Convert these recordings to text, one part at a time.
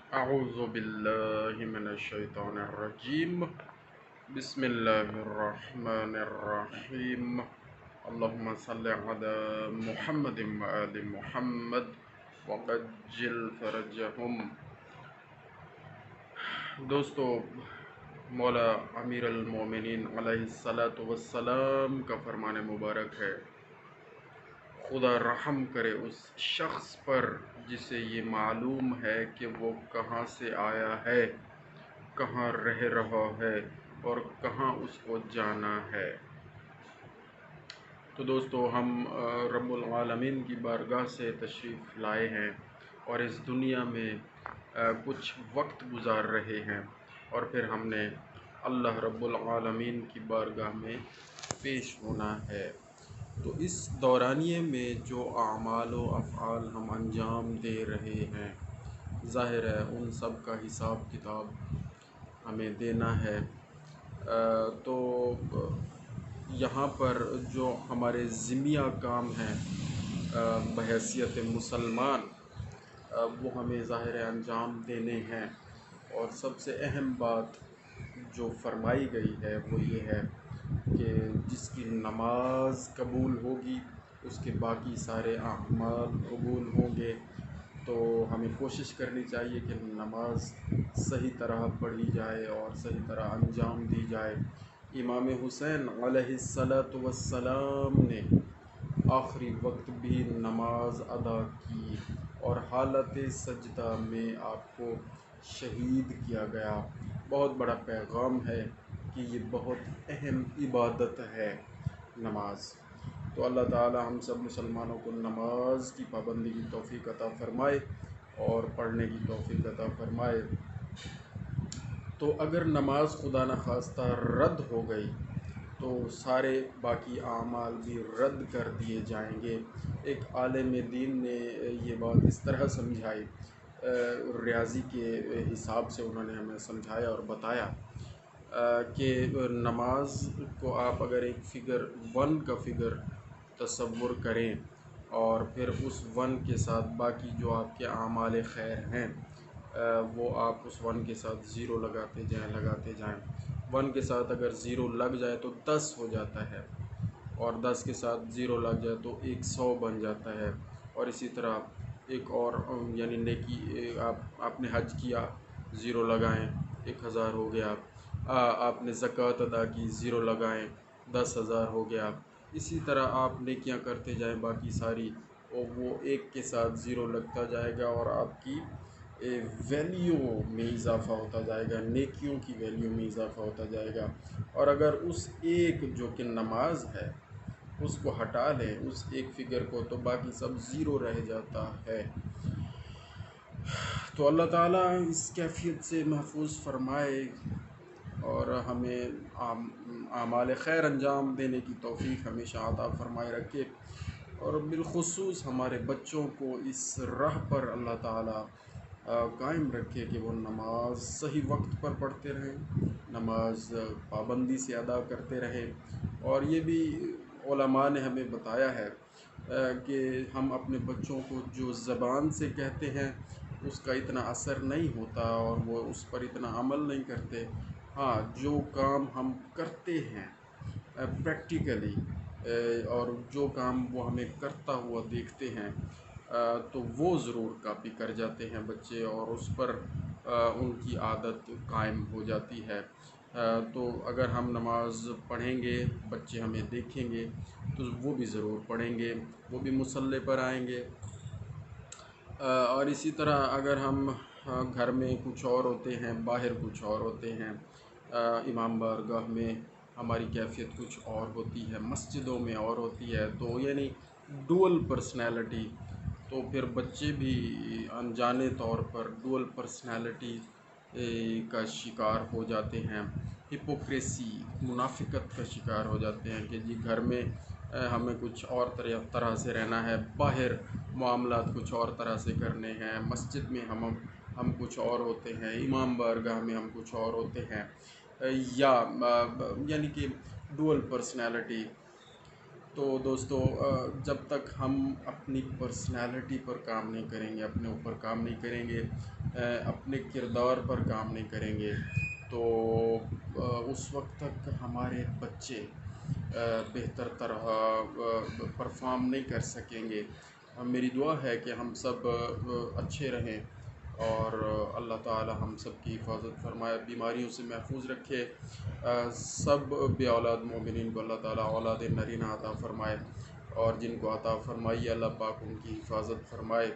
اعوذ باللہ من الشیطان الرجیم، بسم اللہ الرحمن الرحیم، اللہم صلی علی محمد وآل محمد وعجل فرجہم۔ دوستو، مولا امیر المومنین علیہ الصلاۃ والسلام کا فرمان مبارک ہے، خدا رحم کرے اس شخص پر جسے یہ معلوم ہے کہ وہ کہاں سے آیا ہے، کہاں رہ رہا ہے اور کہاں اس کو جانا ہے۔ تو دوستو، ہم رب العالمین کی بارگاہ سے تشریف لائے ہیں اور اس دنیا میں کچھ وقت گزار رہے ہیں، اور پھر ہم نے اللہ رب العالمین کی بارگاہ میں پیش ہونا ہے۔ تو اس دورانیے میں جو اعمال و افعال ہم انجام دے رہے ہیں، ظاہر ہے ان سب کا حساب کتاب ہمیں دینا ہے۔ تو یہاں پر جو ہمارے ذمیہ کام ہیں بحیثیت مسلمان، وہ ہمیں ظاہر انجام دینے ہیں، اور سب سے اہم بات جو فرمائی گئی ہے وہ یہ ہے کہ جس کی نماز قبول ہوگی اس کے باقی سارے اعمال قبول ہوں گے۔ تو ہمیں کوشش کرنی چاہیے کہ نماز صحیح طرح پڑھی جائے اور صحیح طرح انجام دی جائے۔ امام حسین علیہ السلام نے آخری وقت بھی نماز ادا کی اور حالت سجدہ میں آپ کو شہید کیا گیا۔ بہت بڑا پیغام ہے کہ یہ بہت اہم عبادت ہے نماز۔ تو اللہ تعالی ہم سب مسلمانوں کو نماز کی پابندی کی توفیق عطا فرمائے اور پڑھنے کی توفیق عطا فرمائے۔ تو اگر نماز خدا نخواستہ رد ہو گئی تو سارے باقی اعمال بھی رد کر دیے جائیں گے۔ ایک عالم دین نے یہ بات اس طرح سمجھائی، ریاضی کے حساب سے انہوں نے ہمیں سمجھایا اور بتایا کہ نماز کو آپ اگر ایک فگر 1 کا فگر تصور کریں اور پھر اس 1 کے ساتھ باقی جو آپ کے اعمال خیر ہیں وہ آپ اس 1 کے ساتھ 0 لگاتے جائیں۔ 1 کے ساتھ اگر 0 لگ جائے تو 10 ہو جاتا ہے، اور 10 کے ساتھ 0 لگ جائے تو 100 بن جاتا ہے۔ اور اسی طرح ایک اور یعنی نیکی، آپ نے حج کیا 0 لگائیں 1000 ہو گیا، آپ نے زکوٰۃ ادا کی 0 لگائیں 10,000 ہو گیا۔ اسی طرح آپ نیکیاں کرتے جائیں باقی ساری، اور وہ 1 کے ساتھ 0 لگتا جائے گا اور آپ کی ویلیو میں اضافہ ہوتا جائے گا، نیکیوں کی ویلیو میں اضافہ ہوتا جائے گا۔ اور اگر اس ایک جو کہ نماز ہے اس کو ہٹا لیں، اس ایک فگر کو، تو باقی سب 0 رہ جاتا ہے۔ تو اللہ تعالیٰ اس کیفیت سے محفوظ فرمائے اور ہمیں اعمال خیر انجام دینے کی توفیق ہمیشہ عطا فرمائے رکھے، اور بالخصوص ہمارے بچوں کو اس راہ پر اللہ تعالیٰ قائم رکھے کہ وہ نماز صحیح وقت پر پڑھتے رہیں، نماز پابندی سے ادا کرتے رہیں۔ اور یہ بھی علماء نے ہمیں بتایا ہے کہ ہم اپنے بچوں کو جو زبان سے کہتے ہیں اس کا اتنا اثر نہیں ہوتا اور وہ اس پر اتنا عمل نہیں کرتے۔ ہاں، جو کام ہم کرتے ہیں پریکٹیکلی، اور جو کام وہ ہمیں کرتا ہوا دیکھتے ہیں تو وہ ضرور کاپی کر جاتے ہیں بچے، اور اس پر ان کی عادت قائم ہو جاتی ہے۔ تو اگر ہم نماز پڑھیں گے، بچے ہمیں دیکھیں گے تو وہ بھی ضرور پڑھیں گے، وہ بھی مصلی پر آئیں گے۔ اور اسی طرح اگر ہم گھر میں کچھ اور ہوتے ہیں، باہر کچھ اور ہوتے ہیں، امام بارگاہ میں ہماری کیفیت کچھ اور ہوتی ہے، مسجدوں میں اور ہوتی ہے، تو یعنی ڈوئل پرسنالٹی، تو پھر بچے بھی انجانے طور پر ڈوئل پرسنالٹی کا شکار ہو جاتے ہیں، ہپوکریسی، منافقت کا شکار ہو جاتے ہیں کہ جی گھر میں ہمیں کچھ اور طرح سے رہنا ہے، باہر معاملات کچھ اور طرح سے کرنے ہیں، مسجد میں ہم کچھ اور ہوتے ہیں، امام بارگاہ میں ہم کچھ اور ہوتے ہیں، یا یعنی کہ ڈوئل پرسنالٹی۔ تو دوستو جب تک ہم اپنی پرسنالٹی پر کام نہیں کریں گے، اپنے اوپر کام نہیں کریں گے، اپنے کردار پر کام نہیں کریں گے، تو اس وقت تک ہمارے بچے بہتر طرح پرفارم نہیں کر سکیں گے۔ میری دعا ہے کہ ہم سب اچھے رہیں، اور اللہ تعالی ہم سب کی حفاظت فرمائے، بیماریوں سے محفوظ رکھے۔ سب بے اولاد مومنین کو اللہ تعالیٰ اولاد نرینہ عطا فرمائے، اور جن کو عطا فرمائی اللہ پاک ان کی حفاظت فرمائے۔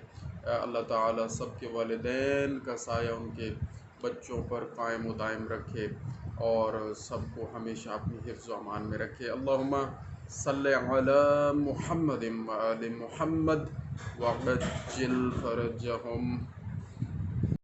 اللہ تعالیٰ سب کے والدین کا سایہ ان کے بچوں پر قائم و دائم رکھے، اور سب کو ہمیشہ اپنی حفظ و امان میں رکھے۔ اللہم صلی علی محمد و آل محمد وعجل فرجہم۔